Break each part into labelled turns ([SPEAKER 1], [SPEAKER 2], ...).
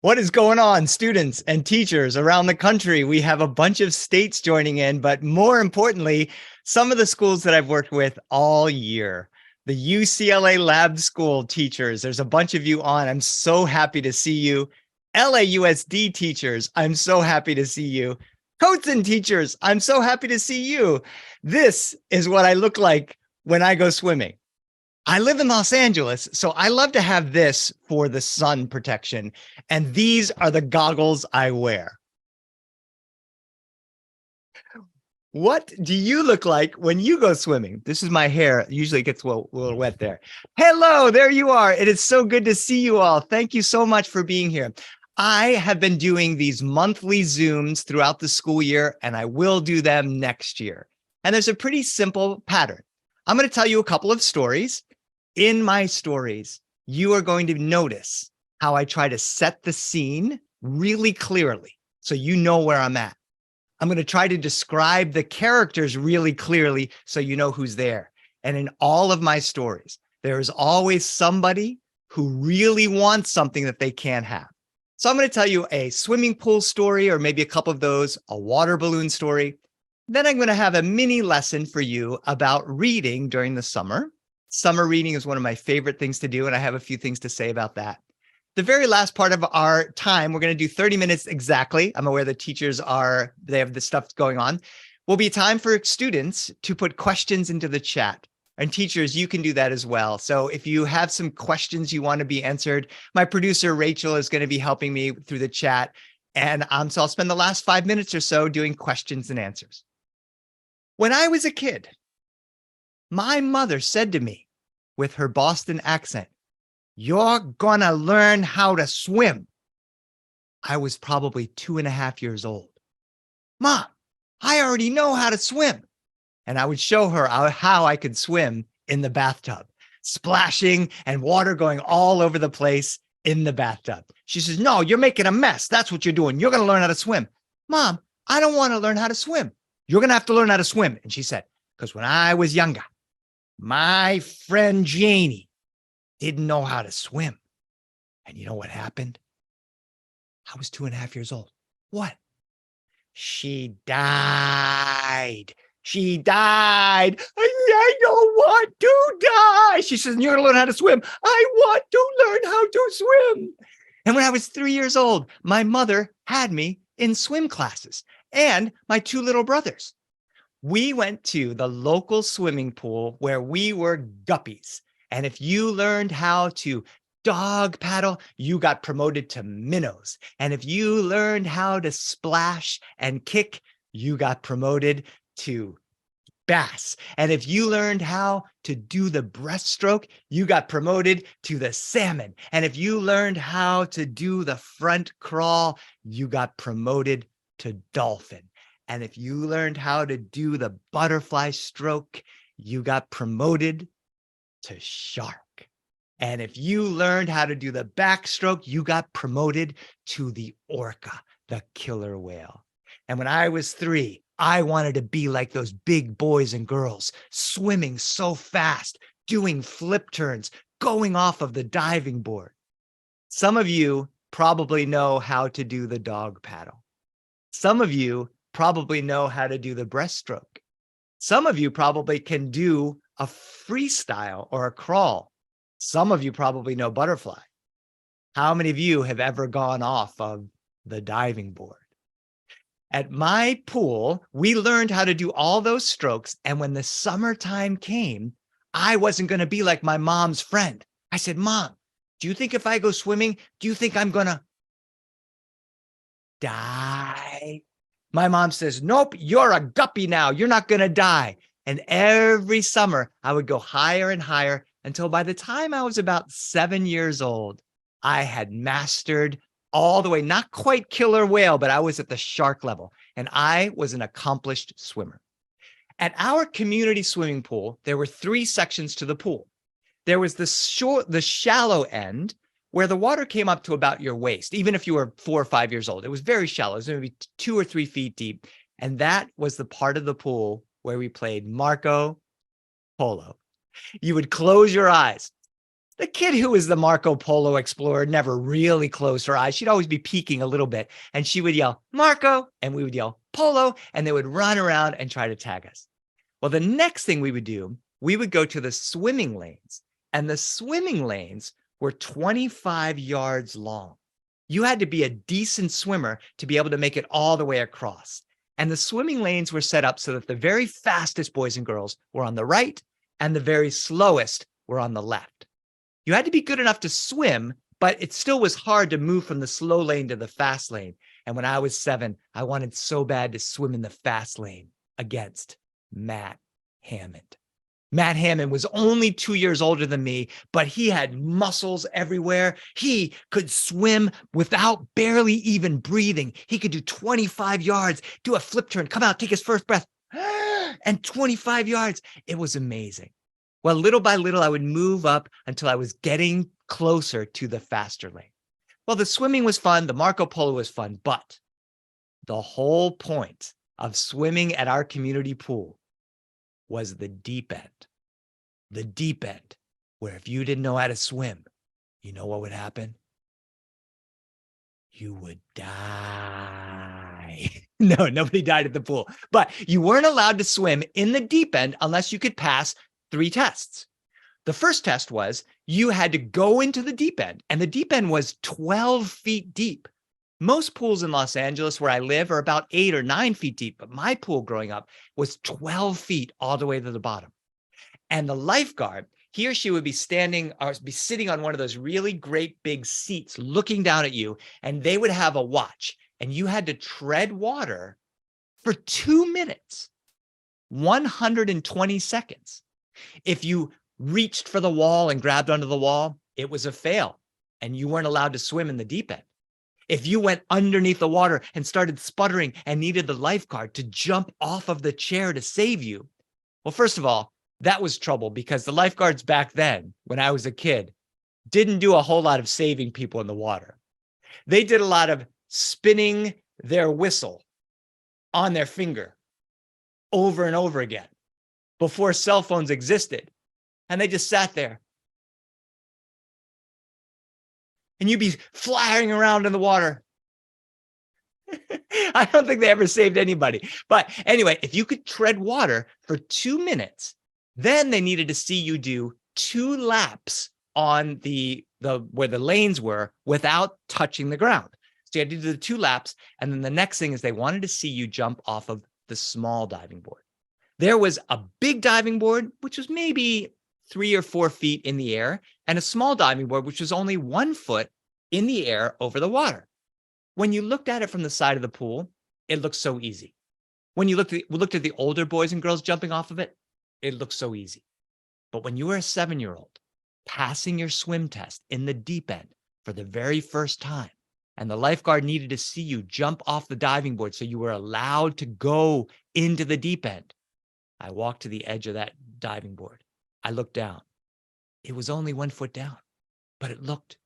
[SPEAKER 1] What is going on, students and teachers around the country? We have a bunch of states joining in, but more importantly, some of the schools that I've worked with all year. The UCLA Lab School teachers, there's a bunch of you on. I'm so happy to see you. LAUSD teachers, I'm so happy to see you. Coatson teachers, I'm so happy to see you. This is what I look like when I go swimming. I live in Los Angeles, so I love to have this for the sun protection. And these are the goggles I wear. What do you look like when you go swimming? This is my hair. Usually it gets a little wet there. Hello, there you are. It is so good to see you all. Thank you so much for being here. I have been doing these monthly Zooms throughout the school year, and I will do them next year. And there's a pretty simple pattern. I'm going to tell you a couple of stories. In my stories, you are going to notice how I try to set the scene really clearly so you know where I'm at. I'm going to try to describe the characters really clearly so you know who's there. And in all of my stories, there is always somebody who really wants something that they can't have. So I'm going to tell you a swimming pool story, or maybe a couple of those, a water balloon story. Then I'm going to have a mini lesson for you about reading during the summer. Summer reading is one of my favorite things to do, and I have a few things to say about that. The very last part of our time, we're going to do 30 minutes exactly. I'm aware the teachers they have this stuff going on. Will be time for students to put questions into the chat. And teachers, you can do that as well. So if you have some questions you want to be answered, my producer, Rachel, is going to be helping me through the chat. And so I'll spend the last 5 minutes or so doing questions and answers. When I was a kid, my mother said to me with her Boston accent, "You're gonna learn how to swim." I was probably 2.5 years old. "Mom, I already know how to swim." And I would show her how I could swim in the bathtub, splashing and water going all over the place in the bathtub. She says, "No, you're making a mess. That's what you're doing. You're going to learn how to swim." "Mom, I don't want to learn how to swim." "You're going to have to learn how to swim." And she said, "Because when I was younger, my friend Janie didn't know how to swim. And you know what happened?" I was 2.5 years old. "What?" "She died. She died. I don't want to die." She says, "You're going to learn how to swim." "I want to learn how to swim." And when I was 3 years old, my mother had me in swim classes and my two little brothers. We went to the local swimming pool where we were guppies. And if you learned how to dog paddle, you got promoted to minnows. And if you learned how to splash and kick, you got promoted to bass. And if you learned how to do the breaststroke, you got promoted to the salmon. And if you learned how to do the front crawl, you got promoted to dolphin. And if you learned how to do the butterfly stroke, you got promoted to shark. And if you learned how to do the backstroke, you got promoted to the orca, the killer whale. And when I was 3, I wanted to be like those big boys and girls, swimming so fast, doing flip turns, going off of the diving board. Some of you probably know how to do the dog paddle. Some of you probably know how to do the breaststroke. Some of you probably can do a freestyle or a crawl. Some of you probably know butterfly. How many of you have ever gone off of the diving board? At my pool, we learned how to do all those strokes. And when the summertime came, I wasn't going to be like my mom's friend. I said, "Mom, do you think if I go swimming, do you think I'm going to die?" My mom says, "Nope, you're a guppy now. You're not going to die." And every summer, I would go higher and higher until by the time I was about 7 years old, I had mastered all the way, not quite killer whale, but I was at the shark level. And I was an accomplished swimmer. At our community swimming pool, there were 3 sections to the pool. There was the shallow end, where the water came up to about your waist, even if you were 4 or 5 years old. It was very shallow. It was maybe 2 or 3 feet deep. And that was the part of the pool where we played Marco Polo. You would close your eyes The kid who was the Marco Polo explorer never really closed her eyes. She'd always be peeking a little bit, and she would yell, Marco, and we would yell, Polo, and they would run around and try to tag us. Well, the next thing we would do, we would go to the swimming lanes, and the swimming lanes were 25 yards long. You had to be a decent swimmer to be able to make it all the way across. And the swimming lanes were set up so that the very fastest boys and girls were on the right, and the very slowest were on the left. You had to be good enough to swim, but it still was hard to move from the slow lane to the fast lane. And when I was 7, I wanted so bad to swim in the fast lane against Matt Hammond. Matt Hammond was only 2 years older than me, but he had muscles everywhere. He could swim without barely even breathing. He could do 25 yards, do a flip turn, come out, take his first breath, and 25 yards. It was amazing. Well, little by little, I would move up until I was getting closer to the faster lane. Well, the swimming was fun. The Marco Polo was fun, but the whole point of swimming at our community pool was the deep end. The deep end, where if you didn't know how to swim, you know what would happen? You would die. No, nobody died at the pool, but you weren't allowed to swim in the deep end unless you could pass 3 tests. The first test was you had to go into the deep end, and the deep end was 12 feet deep. Most pools in Los Angeles where I live are about 8 or 9 feet deep, but my pool growing up was 12 feet all the way to the bottom. And the lifeguard, he or she would be standing or be sitting on one of those really great big seats looking down at you, and they would have a watch, and you had to tread water for 2 minutes, 120 seconds. If you reached for the wall and grabbed onto the wall, it was a fail, and you weren't allowed to swim in the deep end. If you went underneath the water and started sputtering and needed the lifeguard to jump off of the chair to save you, well, first of all, that was trouble because the lifeguards back then, when I was a kid, didn't do a whole lot of saving people in the water. They did a lot of spinning their whistle on their finger over and over again before cell phones existed. And they just sat there. And you'd be flying around in the water. I don't think they ever saved anybody. But anyway, if you could tread water for 2 minutes, then they needed to see you do 2 laps on the where the lanes were without touching the ground. So you had to do the 2 laps. And then the next thing is they wanted to see you jump off of the small diving board. There was a big diving board, which was maybe 3 or 4 feet in the air, and a small diving board, which was only 1 foot in the air over the water. When you looked at it from the side of the pool, it looked so easy. When you looked at the older boys and girls jumping off of it, it looked so easy. But when you were a 7-year-old passing your swim test in the deep end for the very first time, and the lifeguard needed to see you jump off the diving board so you were allowed to go into the deep end, I walked to the edge of that diving board. I looked down. It was only 1 foot down, but it looked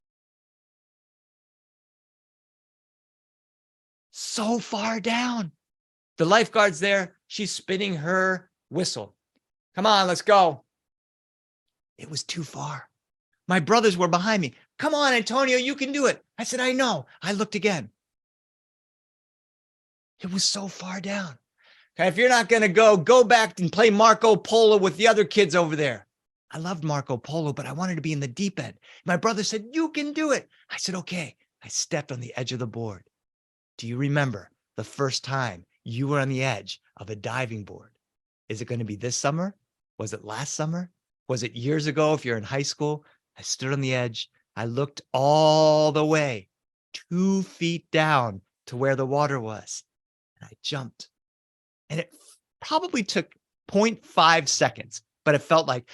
[SPEAKER 1] so far down. The lifeguard's there. She's spinning her whistle. Come on, let's go. It was too far. My brothers were behind me. Come on, Antonio, you can do it. I said, I know. I looked again. It was so far down. Okay, if you're not going to go back and play Marco Polo with the other kids over there. I loved Marco Polo, but I wanted to be in the deep end. My brother said, you can do it. I said, okay. I stepped on the edge of the board. Do you remember the first time you were on the edge of a diving board? Is it going to be this summer? Was it last summer? Was it years ago if you're in high school? I stood on the edge. I looked all the way 2 feet down to where the water was. And I jumped. And it probably took 0.5 seconds, but it felt like,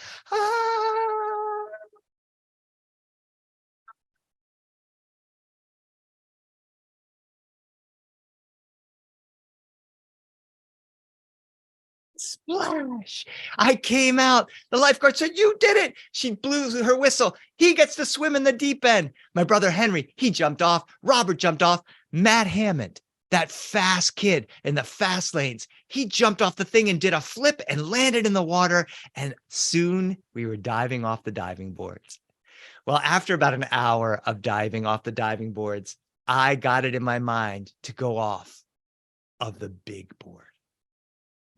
[SPEAKER 1] splash. I came out. The lifeguard said, you did it. She blew her whistle. He gets to swim in the deep end. My brother Henry, he jumped off. Robert jumped off. Matt Hammond, that fast kid in the fast lanes, he jumped off the thing and did a flip and landed in the water. And soon we were diving off the diving boards. Well, after about an hour of diving off the diving boards, I got it in my mind to go off of the big board.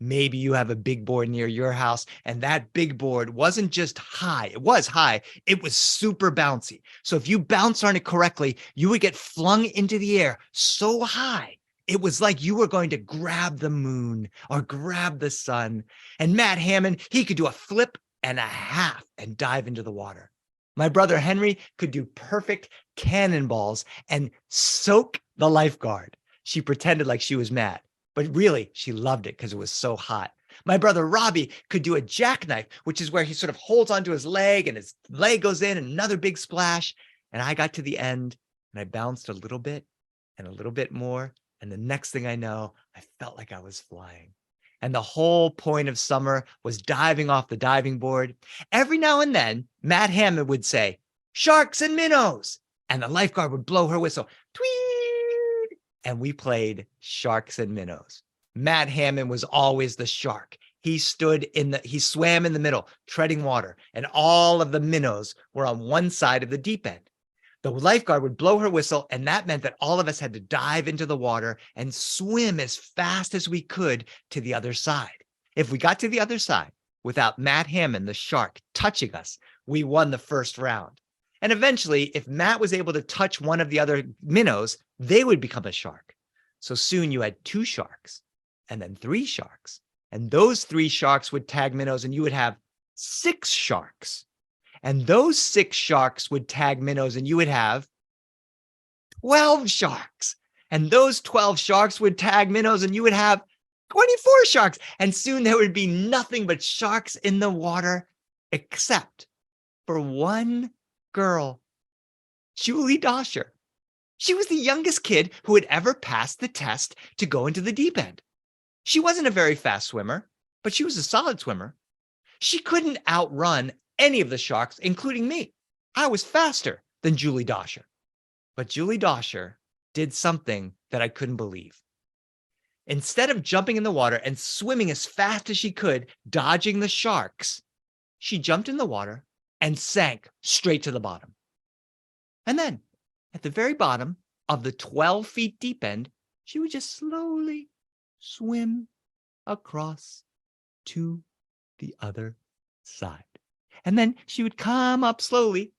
[SPEAKER 1] Maybe you have a big board near your house, and that big board wasn't just high. It was high. It was super bouncy. So if you bounce on it correctly, you would get flung into the air so high. It was like you were going to grab the moon or grab the sun. And Matt Hammond, he could do a flip and a half and dive into the water. My brother Henry could do perfect cannonballs and soak the lifeguard. She pretended like she was mad. But really, she loved it because it was so hot. My brother Robbie could do a jackknife, which is where he sort of holds onto his leg and his leg goes in, and another big splash. And I got to the end and I bounced a little bit and a little bit more. And the next thing I know, I felt like I was flying. And the whole point of summer was diving off the diving board. Every now and then, Matt Hammond would say, "Sharks and minnows." And the lifeguard would blow her whistle. Tweet. And we played sharks and minnows. Matt Hammond was always the shark. He swam in the middle, treading water, and all of the minnows were on one side of the deep end. The lifeguard would blow her whistle, and that meant that all of us had to dive into the water and swim as fast as we could to the other side. If we got to the other side without Matt Hammond, the shark, touching us, we won the first round. And eventually, if Matt was able to touch one of the other minnows, they would become a shark. So soon you had 2 sharks and then 3 sharks. And those 3 sharks would tag minnows, and you would have 6 sharks. And those 6 sharks would tag minnows, and you would have 12 sharks. And those 12 sharks would tag minnows, and you would have 24 sharks. And soon there would be nothing but sharks in the water, except for one girl, Julie Dosher. She was the youngest kid who had ever passed the test to go into the deep end. She wasn't a very fast swimmer, but she was a solid swimmer. She couldn't outrun any of the sharks, including me. I was faster than Julie Dosher. But Julie Dosher did something that I couldn't believe. Instead of jumping in the water and swimming as fast as she could, dodging the sharks, she jumped in the water and sank straight to the bottom. And then, at the very bottom of the 12 feet deep end, she would just slowly swim across to the other side. And then she would come up slowly,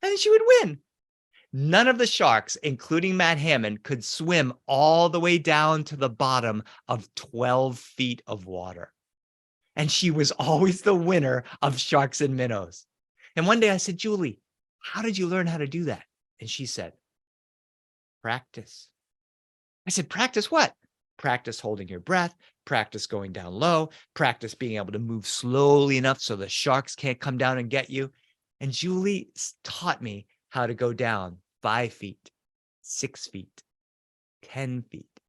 [SPEAKER 1] and she would win. None of the sharks, including Matt Hammond, could swim all the way down to the bottom of 12 feet of water. And she was always the winner of sharks and minnows. And one day I said, "Julie, how did you learn how to do that?" And she said, "Practice." I said, "Practice what?" "Practice holding your breath, practice going down low, practice being able to move slowly enough so the sharks can't come down and get you." And Julie taught me how to go down 5 feet, 6 feet, 10 feet,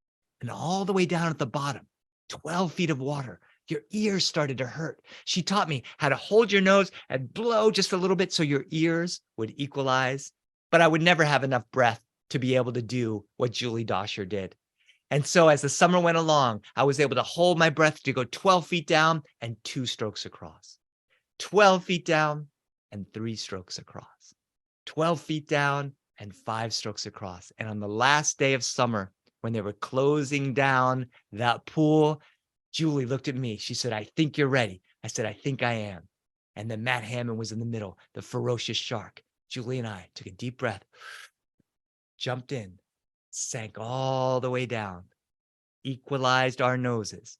[SPEAKER 1] and all the way down at the bottom, 12 feet of water. Your ears started to hurt. She taught me how to hold your nose and blow just a little bit so your ears would equalize. But I would never have enough breath to be able to do what Julie Dosher did. And so as the summer went along, I was able to hold my breath to go 12 feet down and 2 strokes across. 12 feet down and 3 strokes across. 12 feet down and 5 strokes across. And on the last day of summer, when they were closing down that pool, Julie looked at me. She said, "I think you're ready." I said, "I think I am." And then Matt Hammond was in the middle, the ferocious shark. Julie and I took a deep breath, jumped in, sank all the way down, equalized our noses,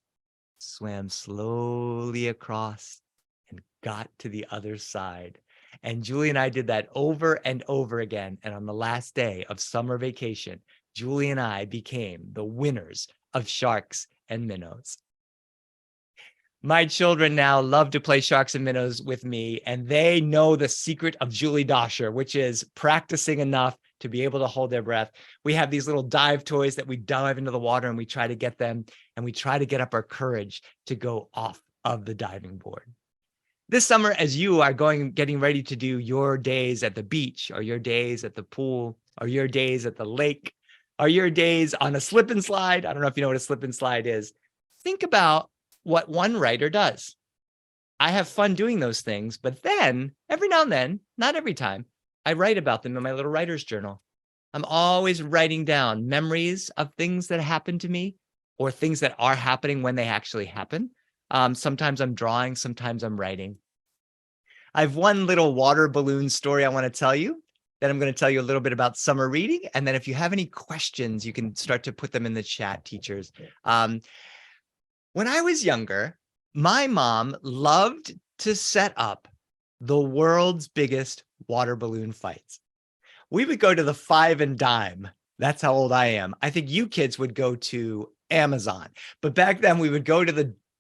[SPEAKER 1] swam slowly across, and got to the other side. And Julie and I did that over and over again. And on the last day of summer vacation, Julie and I became the winners of sharks and minnows. My children now love to play sharks and minnows with me, and they know the secret of Julie Dosher, which is practicing enough to be able to hold their breath. We have these little dive toys that we dive into the water and we try to get them, and we try to get up our courage to go off of the diving board. This summer, as you are getting ready to do your days at the beach, or your days at the pool, or your days at the lake, or your days on a slip and slide, I don't know if you know what a slip and slide is, think about what one writer does. I have fun doing those things, but then every now and then, not every time, I write about them in my little writer's journal. I'm always writing down memories of things that happened to me or things that are happening when they actually happen. Sometimes I'm drawing, sometimes I'm writing. I have one little water balloon story I want to tell you. Then I'm going to tell you a little bit about summer reading. And then if you have any questions, you can start to put them in the chat, teachers. When I was younger, my mom loved to set up the world's biggest water balloon fights. We would go to the Five and Dime. That's how old I am. I think you kids would go to Amazon. But back then we would go to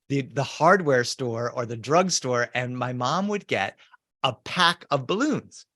[SPEAKER 1] the hardware store or the drugstore, and my mom would get a pack of balloons.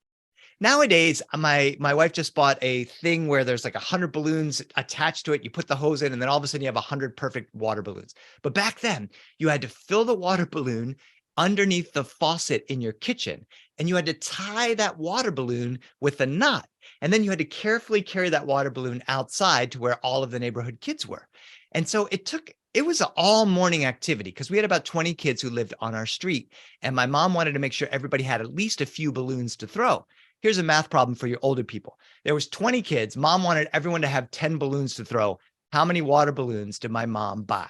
[SPEAKER 1] Nowadays, my wife just bought a thing where there's like 100 balloons attached to it. You put the hose in, and then all of a sudden you have 100 perfect water balloons. But back then, you had to fill the water balloon underneath the faucet in your kitchen, and you had to tie that water balloon with a knot. And then you had to carefully carry that water balloon outside to where all of the neighborhood kids were. And so it was an all morning activity because we had about 20 kids who lived on our street. And my mom wanted to make sure everybody had at least a few balloons to throw. Here's a math problem for your older people. There was 20 kids. Mom wanted everyone to have 10 balloons to throw. How many water balloons did my mom buy?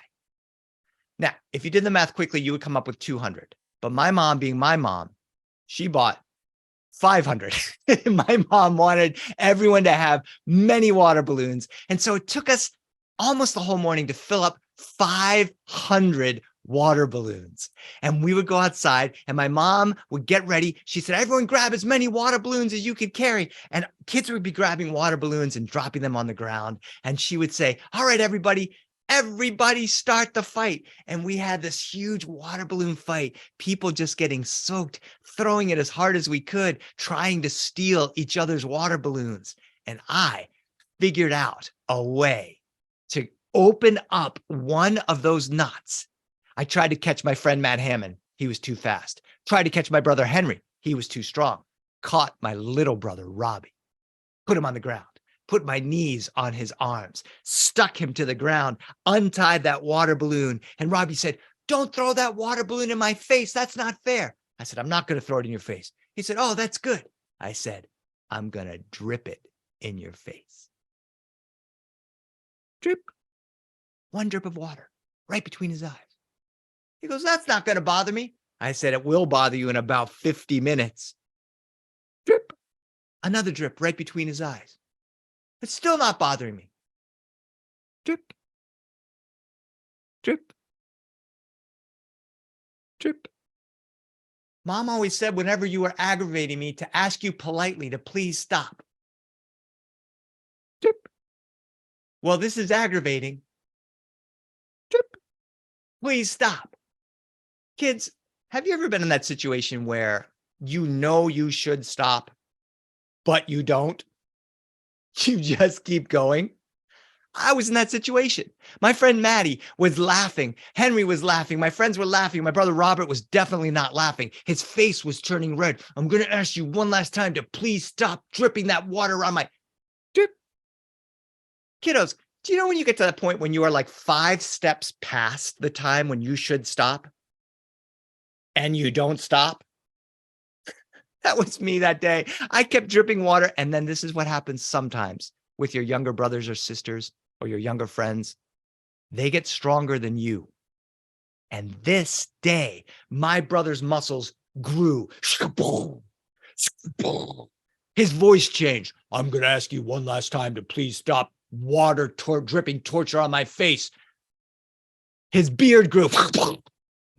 [SPEAKER 1] Now, if you did the math quickly, you would come up with 200. But my mom, being my mom, she bought 500. My mom wanted everyone to have many water balloons. And so it took us almost the whole morning to fill up 500 water balloons. And we would go outside and my mom would get ready. She said, everyone grab as many water balloons as you could carry. And kids would be grabbing water balloons and dropping them on the ground. And she would say, all right, everybody start the fight. And we had this huge water balloon fight, people just getting soaked, throwing it as hard as we could, trying to steal each other's water balloons. And I figured out a way to open up one of those knots. I tried to catch my friend Matt Hammond. He was too fast. Tried to catch my brother Henry. He was too strong. Caught my little brother Robbie. Put him on the ground. Put my knees on his arms. Stuck him to the ground. Untied that water balloon. And Robbie said, don't throw that water balloon in my face. That's not fair. I said, I'm not going to throw it in your face. He said, oh, that's good. I said, I'm going to drip it in your face. Drip. One drip of water right between his eyes. He goes, that's not going to bother me. I said, it will bother you in about 50 minutes. Drip. Another drip right between his eyes. It's still not bothering me. Drip. Drip. Drip. Mom always said whenever you were aggravating me to ask you politely to please stop. Drip. Well, this is aggravating. Drip. Please stop. Kids, have you ever been in that situation where you know you should stop, but you don't? You just keep going? I was in that situation. My friend Maddie was laughing. Henry was laughing. My friends were laughing. My brother Robert was definitely not laughing. His face was turning red. I'm going to ask you one last time to please stop dripping that water on my drip. Kiddos, do you know when you get to that point when you are like 5 steps past the time when you should stop? And you don't stop? That was me that day. I kept dripping water. And then this is what happens sometimes with your younger brothers or sisters or your younger friends. They get stronger than you. And this day, my brother's muscles grew. His voice changed. I'm going to ask you one last time to please stop water dripping torture on my face. His beard grew.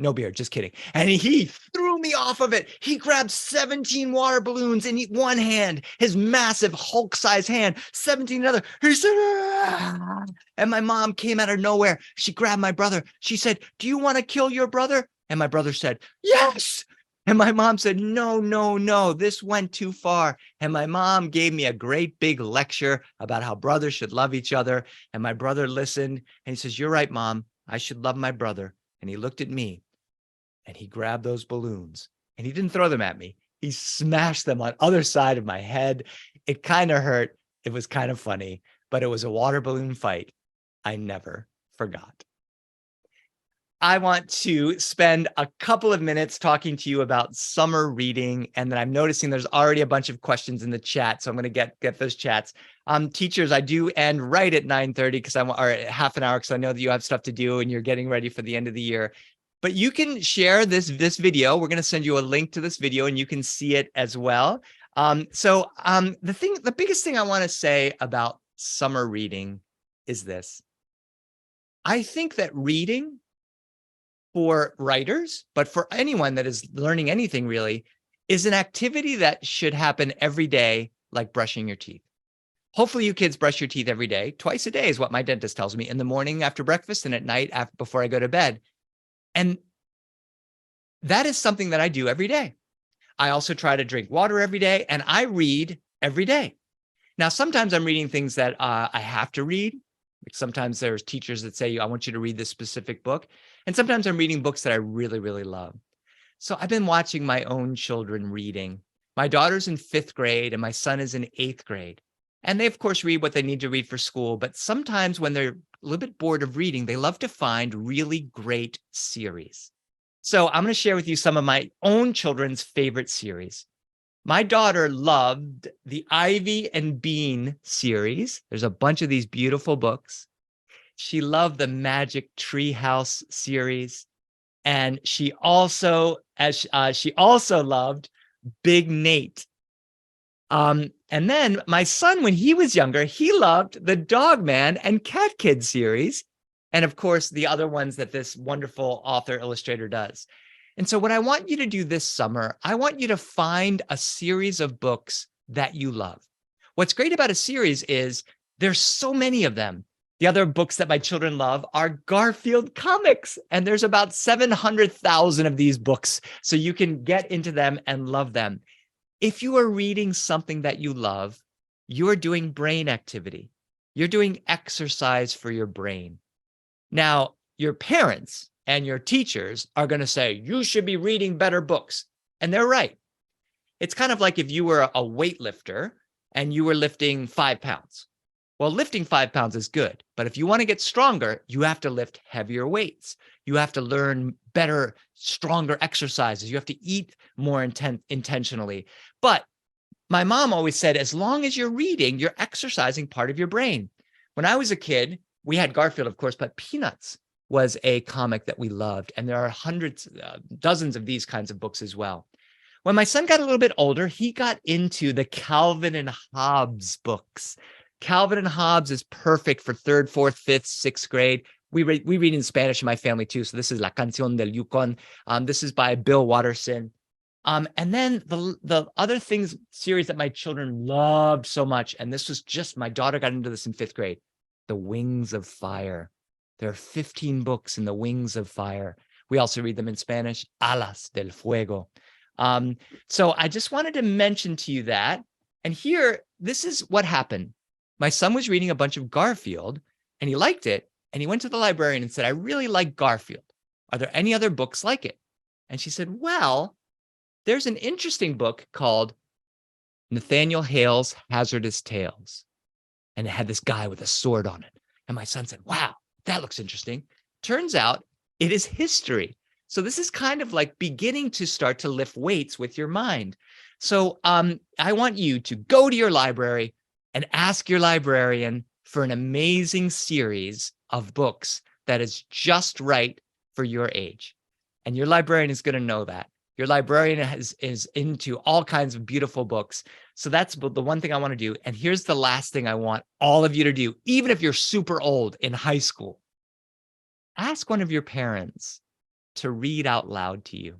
[SPEAKER 1] No beard, just kidding. And he threw me off of it. He grabbed 17 water balloons in one hand, his massive Hulk-sized hand, 17 another. He said, ah! And my mom came out of nowhere. She grabbed my brother. She said, do you want to kill your brother? And my brother said, yes. And my mom said, no, no, no, this went too far. And my mom gave me a great big lecture about how brothers should love each other. And my brother listened and he says, you're right, Mom. I should love my brother. And he looked at me. And he grabbed those balloons and he didn't throw them at me. He smashed them on other side of my head. It kind of hurt. It was kind of funny, but it was a water balloon fight I never forgot. I want to spend a couple of minutes talking to you about summer reading. And then I'm noticing there's already a bunch of questions in the chat. So I'm going to get those chats. Teachers, I do end right at 9:30 because I want, or half an hour, because I know that you have stuff to do and you're getting ready for the end of the year. But you can share this video. We're going to send you a link to this video and you can see it as well. The biggest thing I want to say about summer reading is this. I think that reading for writers, but for anyone that is learning anything really, is an activity that should happen every day, like brushing your teeth. Hopefully you kids brush your teeth every day. Twice a day is what my dentist tells me, in the morning after breakfast and at night before I go to bed. And that is something that I do every day. I also try to drink water every day, and I read every day. Now, sometimes I'm reading things that I have to read. Sometimes there's teachers that say, I want you to read this specific book. And sometimes I'm reading books that I really, really love. So I've been watching my own children reading. My daughter's in 5th grade and my son is in 8th grade. And they, of course, read what they need to read for school. But sometimes when they're a little bit bored of reading, they love to find really great series. So I'm going to share with you some of my own children's favorite series. My daughter loved the Ivy and Bean series. There's a bunch of these beautiful books. She loved the Magic Treehouse series. And she also loved Big Nate. And then my son, when he was younger, he loved the Dog Man and Cat Kid series. And of course, the other ones that this wonderful author illustrator does. And so what I want you to do this summer, I want you to find a series of books that you love. What's great about a series is there's so many of them. The other books that my children love are Garfield comics, and there's about 700,000 of these books, so you can get into them and love them. If you are reading something that you love, you are doing brain activity. You're doing exercise for your brain. Now, your parents and your teachers are going to say, you should be reading better books. And they're right. It's kind of like if you were a weightlifter and you were lifting 5 pounds. Well, lifting 5 pounds is good. But if you want to get stronger, you have to lift heavier weights. You have to learn better, stronger exercises. You have to eat more intentionally. But my mom always said, as long as you're reading, you're exercising part of your brain. When I was a kid, we had Garfield, of course, but Peanuts was a comic that we loved. And there are hundreds, dozens of these kinds of books as well. When my son got a little bit older, he got into the Calvin and Hobbes books. Calvin and Hobbes is perfect for 3rd, 4th, 5th, 6th grade. We read in Spanish in my family too. So this is La Canción del Yukon. This is by Bill Watterson. And then the other things series that my children loved so much, and this was just, my daughter got into this in 5th grade, The Wings of Fire. There are 15 books in The Wings of Fire. We also read them in Spanish, Alas del Fuego. So I just wanted to mention to you that. And here, this is what happened. My son was reading a bunch of Garfield and he liked it. And he went to the librarian and said, I really like Garfield. Are there any other books like it? And she said, well, there's an interesting book called Nathaniel Hale's Hazardous Tales. And it had this guy with a sword on it. And my son said, wow, that looks interesting. Turns out it is history. So this is kind of like beginning to start to lift weights with your mind. So I want you to go to your library and ask your librarian for an amazing series of books that is just right for your age. And your librarian is going to know that. Your librarian is into all kinds of beautiful books. So that's the one thing I want to do. And here's the last thing I want all of you to do, even if you're super old in high school. Ask one of your parents to read out loud to you.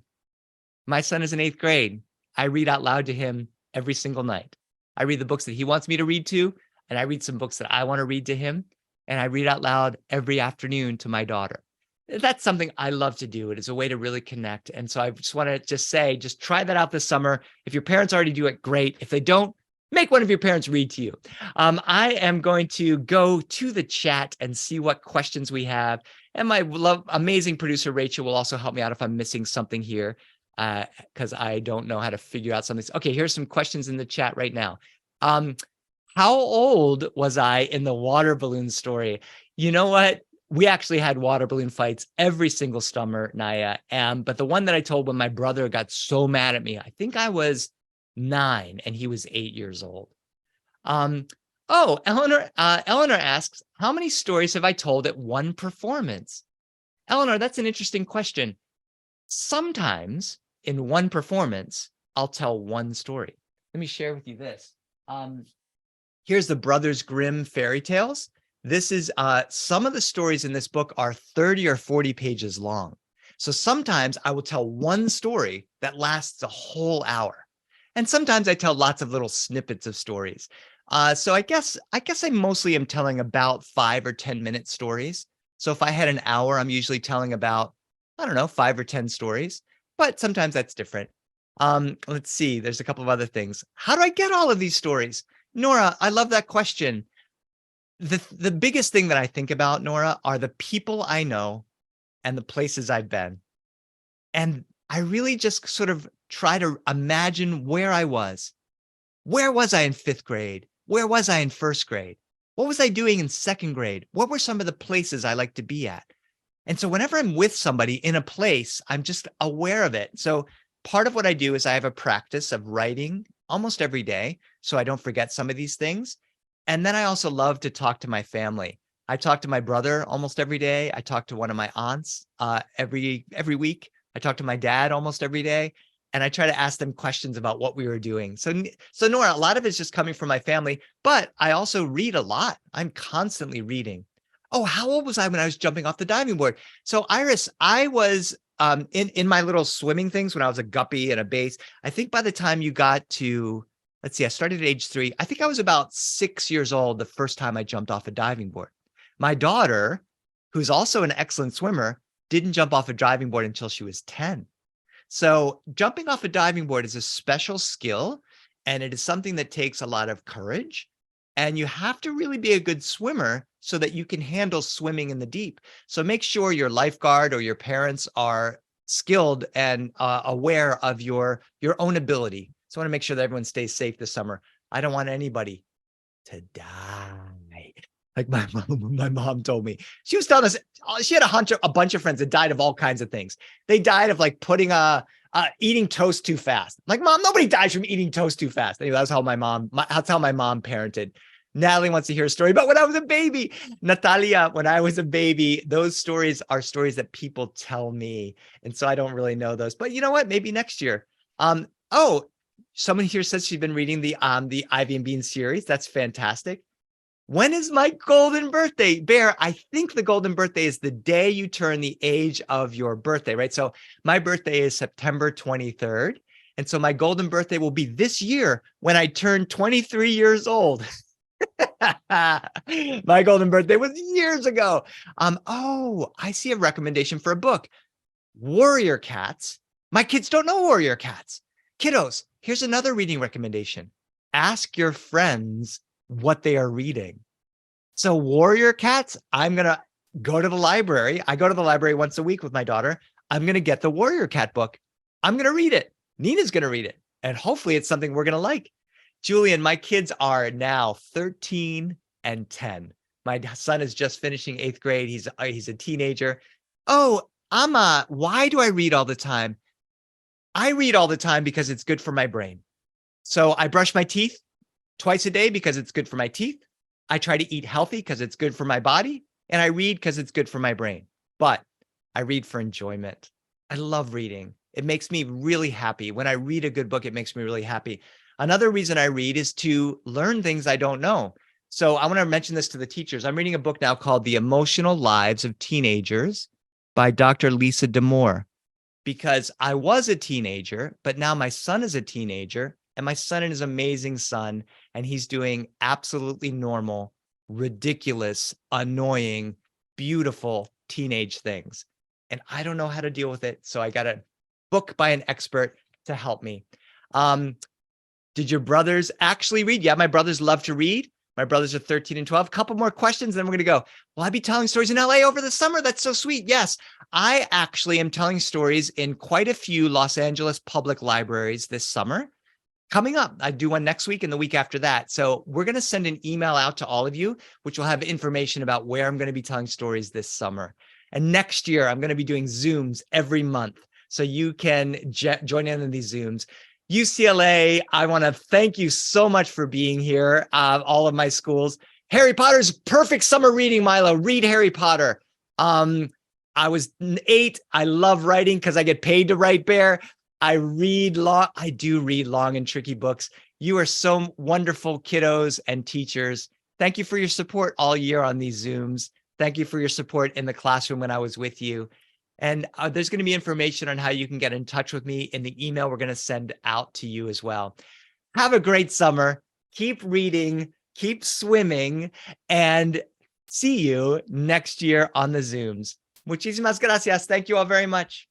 [SPEAKER 1] My son is in 8th grade. I read out loud to him every single night. I read the books that he wants me to read to, and I read some books that I want to read to him, and I read out loud every afternoon to my daughter. That's something I love to do. It is a way to really connect. And so I just want to say, just try that out this summer. If your parents already do it, great. If they don't, make one of your parents read to you. I am going to go to the chat and see what questions we have. And my amazing producer, Rachel, will also help me out if I'm missing something here, because I don't know how to figure out something. Okay, here's some questions in the chat right now. How old was I in the water balloon story? You know what? We actually had water balloon fights every single summer, Naya. But the one that I told when my brother got so mad at me, I think I was 9 and he was 8 years old. Eleanor asks, how many stories have I told at one performance? Eleanor, that's an interesting question. Sometimes in one performance, I'll tell one story. Let me share with you this. Here's the Brothers Grimm fairy tales. This is some of the stories in this book are 30 or 40 pages long. So sometimes I will tell one story that lasts a whole hour. And sometimes I tell lots of little snippets of stories. So I guess I mostly am telling about 5 or 10 minute stories. So if I had an hour, I'm usually telling about, I don't know, 5 or 10 stories, but sometimes that's different. Let's see, there's a couple of other things. How do I get all of these stories? Nora, I love that question. The biggest thing that I think about, Nora, are the people I know and the places I've been. And I really just sort of try to imagine where I was. Where was I in 5th grade? Where was I in 1st grade? What was I doing in 2nd grade? What were some of the places I like to be at? And so whenever I'm with somebody in a place, I'm just aware of it. So part of what I do is I have a practice of writing almost every day so I don't forget some of these things. And then I also love to talk to my family. I talk to my brother almost every day. I talk to one of my aunts every week. I talk to my dad almost every day. And I try to ask them questions about what we were doing. So Nora, a lot of it's just coming from my family, but I also read a lot. I'm constantly reading. Oh, how old was I when I was jumping off the diving board? So Iris, I was in my little swimming things when I was a guppy and a base. I think by the time you got to, let's see, I started at age 3. I think I was about 6 years old the first time I jumped off a diving board. My daughter, who's also an excellent swimmer, didn't jump off a diving board until she was 10. So jumping off a diving board is a special skill, and it is something that takes a lot of courage. And you have to really be a good swimmer so that you can handle swimming in the deep. So make sure your lifeguard or your parents are skilled and aware of your own ability. So I want to make sure that everyone stays safe this summer. I don't want anybody to die. Like my mom told me. She was telling us she had a bunch of friends that died of all kinds of things. They died of like putting eating toast too fast. Like, Mom, nobody dies from eating toast too fast. Anyway, that's how that's how my mom parented. Natalie wants to hear a story about when I was a baby. Natalia, when I was a baby, those stories are stories that people tell me. And so I don't really know those. But you know what? Maybe next year. Oh, someone here says she's been reading the Ivy and Bean series. That's fantastic. When is my golden birthday? Bear, I think the golden birthday is the day you turn the age of your birthday, right? So my birthday is September 23rd. And so my golden birthday will be this year when I turn 23 years old. My golden birthday was years ago. I see a recommendation for a book. Warrior Cats. My kids don't know Warrior Cats. Kiddos, here's another reading recommendation. Ask your friends what they are reading. So Warrior Cats, I'm going to go to the library. I go to the library once a week with my daughter. I'm going to get the Warrior Cat book. I'm going to read it. Nina's going to read it. And hopefully it's something we're going to like. Julian, my kids are now 13 and 10. My son is just finishing 8th grade. He's a teenager. Oh, Amma, why do I read all the time? I read all the time because it's good for my brain. So I brush my teeth twice a day because it's good for my teeth. I try to eat healthy because it's good for my body. And I read because it's good for my brain. But I read for enjoyment. I love reading. It makes me really happy. When I read a good book, it makes me really happy. Another reason I read is to learn things I don't know. So I want to mention this to the teachers. I'm reading a book now called The Emotional Lives of Teenagers by Dr. Lisa D'Amour, because I was a teenager, but now my son is a teenager, and my son is an amazing son, and he's doing absolutely normal, ridiculous, annoying, beautiful teenage things. And I don't know how to deal with it. So I got a book by an expert to help me. Did your brothers actually read? Yeah, my brothers love to read. My brothers are 13 and 12. Couple more questions, then we're going to go. Will I be telling stories in LA over the summer? That's so sweet. Yes, I actually am telling stories in quite a few Los Angeles public libraries this summer. coming up. I do one next week and the week after that. So we're going to send an email out to all of you, which will have information about where I'm going to be telling stories this summer. And next year, I'm going to be doing Zooms every month. So you can join in on these Zooms. UCLA, I want to thank you so much for being here. All of my schools. Harry Potter's perfect summer reading, Milo. Read Harry Potter. I was 8. I love writing because I get paid to write, Bear. I do read long and tricky books. You are so wonderful kiddos and teachers. Thank you for your support all year on these Zooms. Thank you for your support in the classroom when I was with you. And there's going to be information on how you can get in touch with me in the email we're going to send out to you as well. Have a great summer. Keep reading, keep swimming, and see you next year on the Zooms. Muchísimas gracias. Thank you all very much.